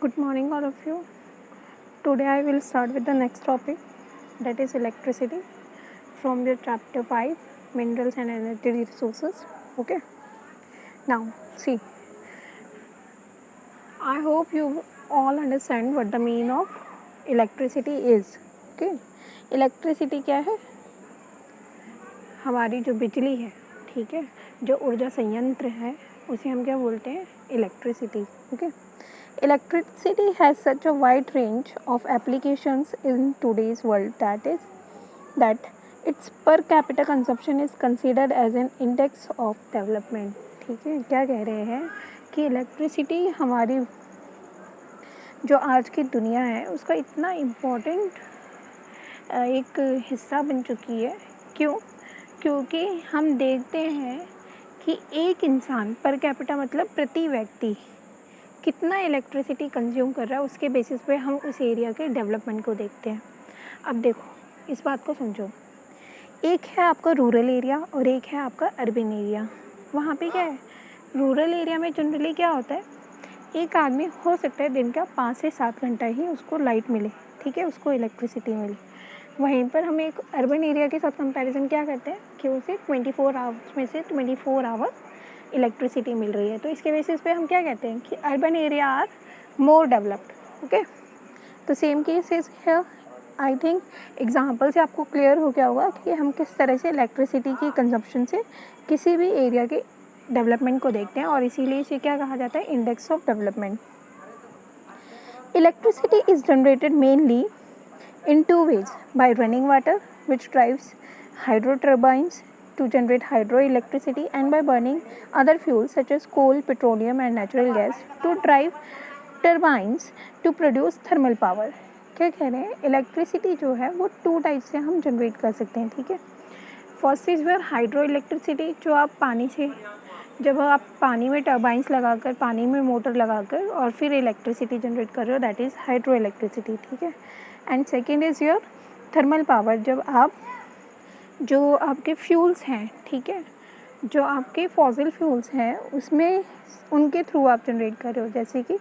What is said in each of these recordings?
Good morning, all of you. Today I will start with the next topic, that is electricity, from your chapter 5, Minerals and Energy Resources. Okay. Now, see, I hope you all understand what the meaning of electricity is. Okay. Electricity क्या है? हमारी जो बिजली है, ठीक है, जो ऊर्जा संयंत्र है, उसे हम क्या बोलते हैं? Electricity. Okay. Electricity has such a wide range of applications in today's world that its per capita consumption is considered as an index of development. ठीक है, क्या कह रहे हैं कि इलेक्ट्रिसिटी हमारी जो आज की दुनिया है उसका इतना इम्पोर्टेंट एक हिस्सा बन चुकी है. क्यों? क्योंकि हम देखते हैं कि एक इंसान पर कैपिटा मतलब प्रति व्यक्ति कितना इलेक्ट्रिसिटी कंज्यूम कर रहा है, उसके बेसिस पे हम उस एरिया के डेवलपमेंट को देखते हैं. अब देखो, इस बात को समझो. एक है आपका रूरल एरिया और एक है आपका अर्बन एरिया. वहाँ पे क्या है? रूरल एरिया में जनरली क्या होता है, एक आदमी हो सकता है दिन का 5 से 7 घंटा ही उसको लाइट मिले, ठीक है, उसको इलेक्ट्रिसिटी मिले. वहीं पर हम एक अर्बन एरिया के साथ कंपैरिजन क्या करते हैं कि उसे 24 आवर्स में से 24 आवर्स इलेक्ट्रिसिटी मिल रही है. तो इसके बेसिस पे हम क्या कहते हैं कि urban area are more developed. Okay. तो same case is here. I think example से आपको क्लियर हो गया होगा कि हम किस तरह से इलेक्ट्रिसिटी की कंजप्शन से किसी भी एरिया के डेवलपमेंट को देखते हैं, और इसीलिए इसे क्या कहा जाता है? Index of development. Electricity is generated mainly in two ways: by running water, which drives hydro turbines to generate hydroelectricity, and by burning other fuels such as coal, petroleum and natural gas to drive turbines to produce thermal power. क्या कह रहे हैं? Electricity जो है वो 2 type से हम generate कर सकते हैं. ठीक है. First is where hydro electricity, जो आप पानी से, जब आप पानी में टर्बाइंस लगाकर, पानी में मोटर लगाकर और फिर इलेक्ट्रिसिटी जनरेट कर रहे हो, दैट इज़ हाइड्रो इलेक्ट्रिसिटी. ठीक है. And second is your thermal power, जब आप जो आपके फ्यूल्स हैं, ठीक है, जो आपके फॉसिल फ्यूल्स हैं उसमें उनके थ्रू आप जनरेट कर रहे हो, जैसे कि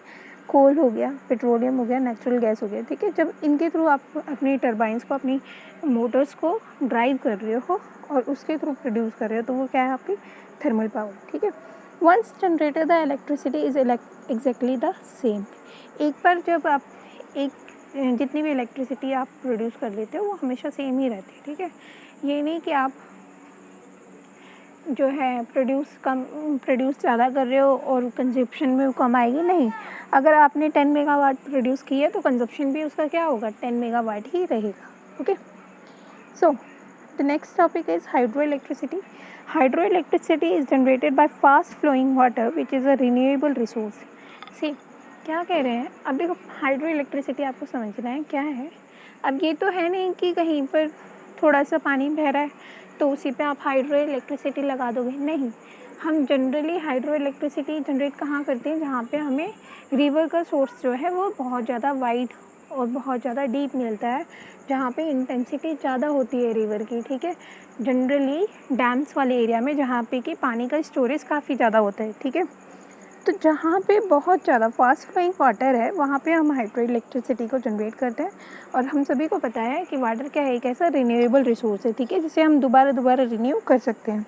कोल हो गया, पेट्रोलियम हो गया, नेचुरल गैस हो गया. ठीक है. जब इनके थ्रू आप अपनी टर्बाइंस को, अपनी मोटर्स को ड्राइव कर रहे हो और उसके थ्रू प्रोड्यूस कर रहे हो, तो वो क्या है? आपकी थर्मल पावर. ठीक है. Once generated the electricity is exactly the same. एक बार जब आप जितनी भी इलेक्ट्रिसिटी आप प्रोड्यूस कर लेते हो वो हमेशा सेम ही रहती है. ठीक है. ये नहीं कि आप जो है प्रोड्यूस ज़्यादा कर रहे हो और कंजप्शन में कम आएगी. नहीं, अगर आपने 10 मेगावाट प्रोड्यूस की है तो कंजप्शन भी उसका क्या होगा? 10 मेगावाट ही रहेगा. Okay. So the next topic is hydro electricity. Hydro electricity is generated by fast flowing water which is a renewable resource. See, क्या कह रहे हैं? अब देखो, हाइड्रो इलेक्ट्रिसिटी आपको समझना है क्या है. अब ये तो है नहीं कि कहीं पर थोड़ा सा पानी बह रहा है तो उसी पे आप हाइड्रो इलेक्ट्रिसिटी लगा दोगे. नहीं, हम जनरली हाइड्रो इलेक्ट्रिसिटी जनरेट कहाँ करते हैं? जहाँ पे हमें रिवर का सोर्स जो है वो बहुत ज़्यादा वाइड और बहुत ज़्यादा डीप मिलता है, जहाँ पे इंटेंसिटी ज़्यादा होती है रिवर की. ठीक है. जनरली डैम्स वाले एरिया में, जहाँ पे कि पानी का स्टोरेज काफ़ी ज़्यादा होता है. ठीक है. तो जहाँ पे बहुत ज़्यादा फास्ट फ्लोइंग वाटर है वहाँ पे हम हाइड्रो इलेक्ट्रिसिटी को जनरेट करते हैं. और हम सभी को पता है कि वाटर क्या है? एक ऐसा रिन्यूएबल रिसोर्स है. ठीक है. जिसे हम दोबारा रिन्यू कर सकते हैं.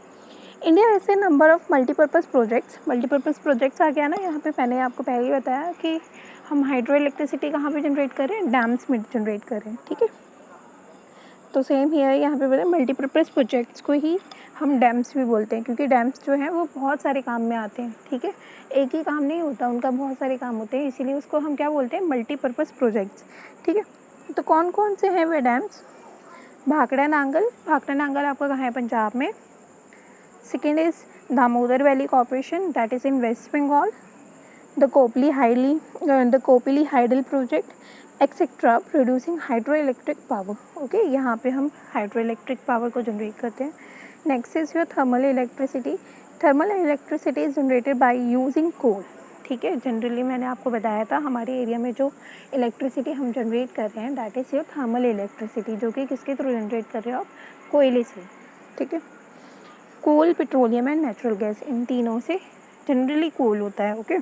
इंडिया ऐसे नंबर ऑफ मल्टीपर्पज़ प्रोजेक्ट्स आ गया ना यहाँ पे. मैंने आपको पहले ही बताया कि हम हाइड्रो इलेक्ट्रिसिटी कहाँ पे जनरेट कर रहे हैं? डैम्स में जनरेट कर रहे हैं. ठीक है. तो सेम ही है यहाँ पे बोले मल्टीपर्पज़ प्रोजेक्ट्स को ही हम डैम्स भी बोलते हैं, क्योंकि डैम्स जो हैं वो बहुत सारे काम में आते हैं. ठीक है. एक ही काम नहीं होता, उनका बहुत सारे काम होते हैं, इसीलिए उसको हम क्या बोलते हैं? Multipurpose projects. ठीक है. तो कौन कौन से हैं वे डैम्स? भाखड़ा नांगल आपका कहाँ है? पंजाब में. Second is Damodar Valley Corporation, that is in West Bengal. The Kopili hydel project etcetera producing hydro electric power. Okay. यहाँ पे हम हाइड्रो इलेक्ट्रिक पावर को जनरेट करते हैं. Next is your thermal electricity. Thermal electricity is generated by using coal. ठीक है. जनरली मैंने आपको बताया था हमारे एरिया में जो इलेक्ट्रिसिटी हम जनरेट कर रहे हैं that is your thermal electricity, जो कि किसके थ्रू जनरेट कर रहे हो आप? कोयले से. ठीक है. कोल, पेट्रोलियम एंड नेचुरल गैस, इन तीनों से जनरली कोल होता है. Okay.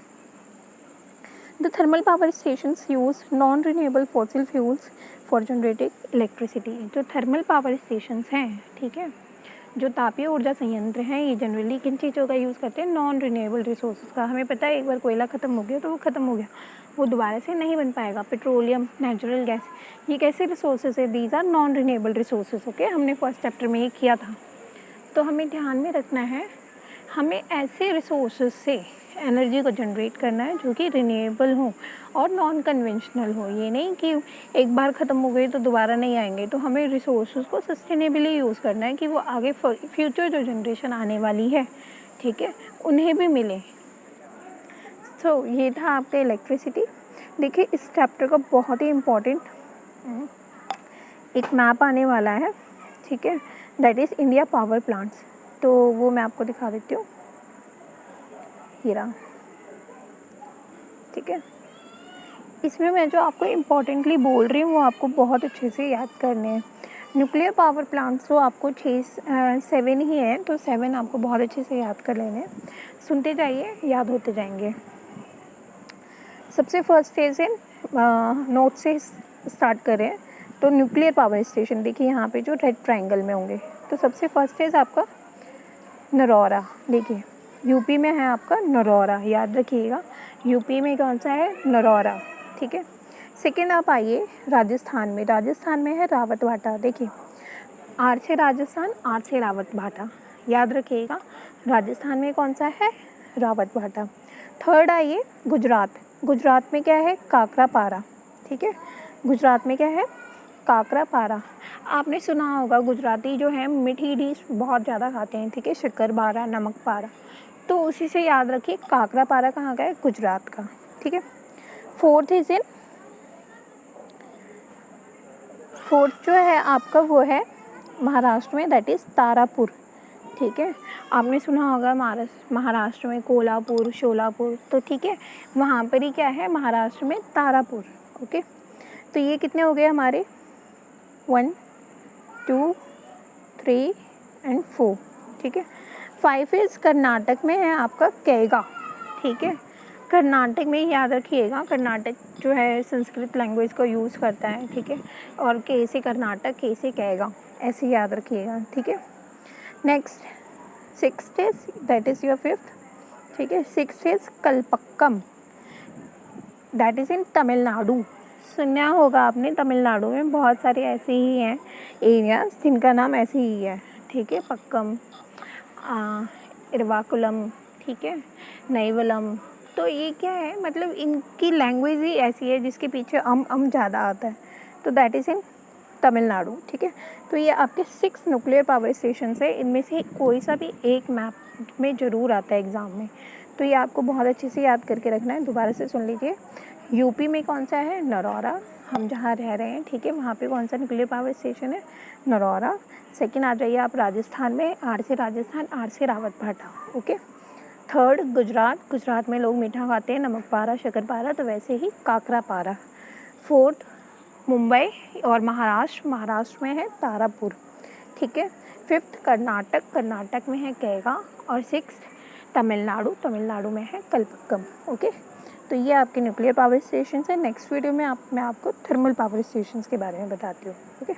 The thermal power stations use non renewable fossil fuels for generating electricity. जो थर्मल पावर स्टेशंस हैं, ठीक है, जो तापीय ऊर्जा संयंत्र हैं, ये जनरली किन चीज़ों का यूज़ करते हैं? नॉन रिन्यूएबल रिसोर्सेज का। हमें पता है एक बार कोयला ख़त्म हो गया तो वो ख़त्म हो गया, वो दोबारा से नहीं बन पाएगा। पेट्रोलियम, नेचुरल गैस, ये कैसे रिसोर्सेज है? These are non renewable resources. Okay, हमने फर्स्ट चैप्टर में ये किया था। तो हमें ध्यान में रखना है, हमें ऐसे रिसोर्सेज से एनर्जी को जनरेट करना है जो कि रिन्यूएबल हो और नॉन कन्वेंशनल हो। ये नहीं कि एक बार ख़त्म हो गई तो दोबारा नहीं आएंगे। तो हमें रिसोर्सेज को सस्टेनेबली यूज़ करना है कि वो आगे फ्यूचर जो जनरेशन आने वाली है, ठीक है, उन्हें भी मिले। तो ये था आपका इलेक्ट्रिसिटी। देखिए इस चैप्टर का बहुत ही इम्पोर्टेंट एक मैप आने वाला है, ठीक है, that is India power plants. तो वो मैं आपको दिखा देती हूँ, हीरा, ठीक है। इसमें मैं जो आपको इम्पोर्टेंटली बोल रही हूँ वो आपको बहुत अच्छे से याद करने हैं। न्यूक्लियर पावर प्लांट्स तो आपको 7 ही हैं, तो 7 आपको बहुत अच्छे से याद कर लेने हैं। सुनते जाइए, याद होते जाएंगे। सबसे फर्स्ट फेज है, नोट से स्टार्ट करें तो न्यूक्लियर पावर स्टेशन देखिए यहाँ पे जो रेड ट्रायंगल में होंगे। तो सबसे फर्स्ट फेज आपका नरौरा, देखिए यूपी में है आपका नरौरा, याद रखिएगा यूपी में कौन सा है? नरौरा, ठीक है। सेकेंड आप आइए राजस्थान में, राजस्थान में है रावत भाटा। देखिए आर से राजस्थान, आर से रावत भाटा, याद रखिएगा राजस्थान में कौन सा है? रावत भाटा। थर्ड आइए गुजरात, गुजरात में क्या है? काकरापारा, ठीक है, गुजरात में क्या है? काकरापारा। आपने सुना होगा गुजराती जो है मीठी डिश बहुत ज़्यादा खाते हैं, ठीक है, शक्करपारा, नमक पारा, तो उसी से याद रखिए काकरापारा कहाँ का है? गुजरात का, ठीक है। फोर्थ जो है आपका वो है महाराष्ट्र में, दैट इज़ तारापुर, ठीक है। आपने सुना होगा महाराष्ट्र में कोल्हापुर, शोलापुर, तो ठीक है, वहाँ पर ही क्या है? महाराष्ट्र में तारापुर। ओके, तो ये कितने हो गए हमारे? 1 2 3 एंड 4, ठीक है। 5 इज़ कर्नाटक में है आपका कैगा, ठीक है, कर्नाटक में याद रखिएगा, कर्नाटक जो है संस्कृत लैंग्वेज को यूज़ करता है, ठीक है, और के से कर्नाटक, के से कैगा, ऐसे याद रखिएगा, ठीक है। Next 6th is, that is your 5th, ठीक है। 6th is Kalpakkam, that is इन तमिलनाडु। सुना होगा आपने, तमिलनाडु में बहुत सारे ऐसे ही हैं एरियाज जिनका नाम ऐसे ही है, ठीक है, पक्कम, इरवाकुलम, ठीक है, नईवलम। तो ये क्या है, मतलब इनकी लैंग्वेज ही ऐसी है जिसके पीछे ज़्यादा आता है, तो दैट इज़ इन तमिलनाडु, ठीक है। तो ये आपके 6 न्यूक्लियर पावर स्टेशन है, इनमें से कोई सा भी एक मैप में ज़रूर आता है एग्ज़ाम में, तो ये आपको बहुत अच्छे से याद करके रखना है। दोबारा से सुन लीजिए, यूपी में कौन सा है? नरौरा, हम जहाँ रह रहे हैं, ठीक है, वहाँ पे कौन सा न्यूक्लियर पावर स्टेशन है? नरौरा। सेकंड आ जाइए आप राजस्थान में, आर से राजस्थान, आर से रावत भाटा, ओके। थर्ड गुजरात, गुजरात में लोग मीठा खाते हैं, नमक पारा, शक्कर पारा, तो वैसे ही काकरा पारा। फोर्थ मुंबई और महाराष्ट्र, महाराष्ट्र में है तारापुर, ठीक है। 5th कर्नाटक, कर्नाटक में है कैगा, और 6th तमिलनाडु, तमिलनाडु में है कलपक्कम, ओके। तो ये आपके न्यूक्लियर पावर स्टेशन है। नेक्स्ट वीडियो में मैं आपको थर्मल पावर स्टेशन के बारे में बताती हूँ, ओके।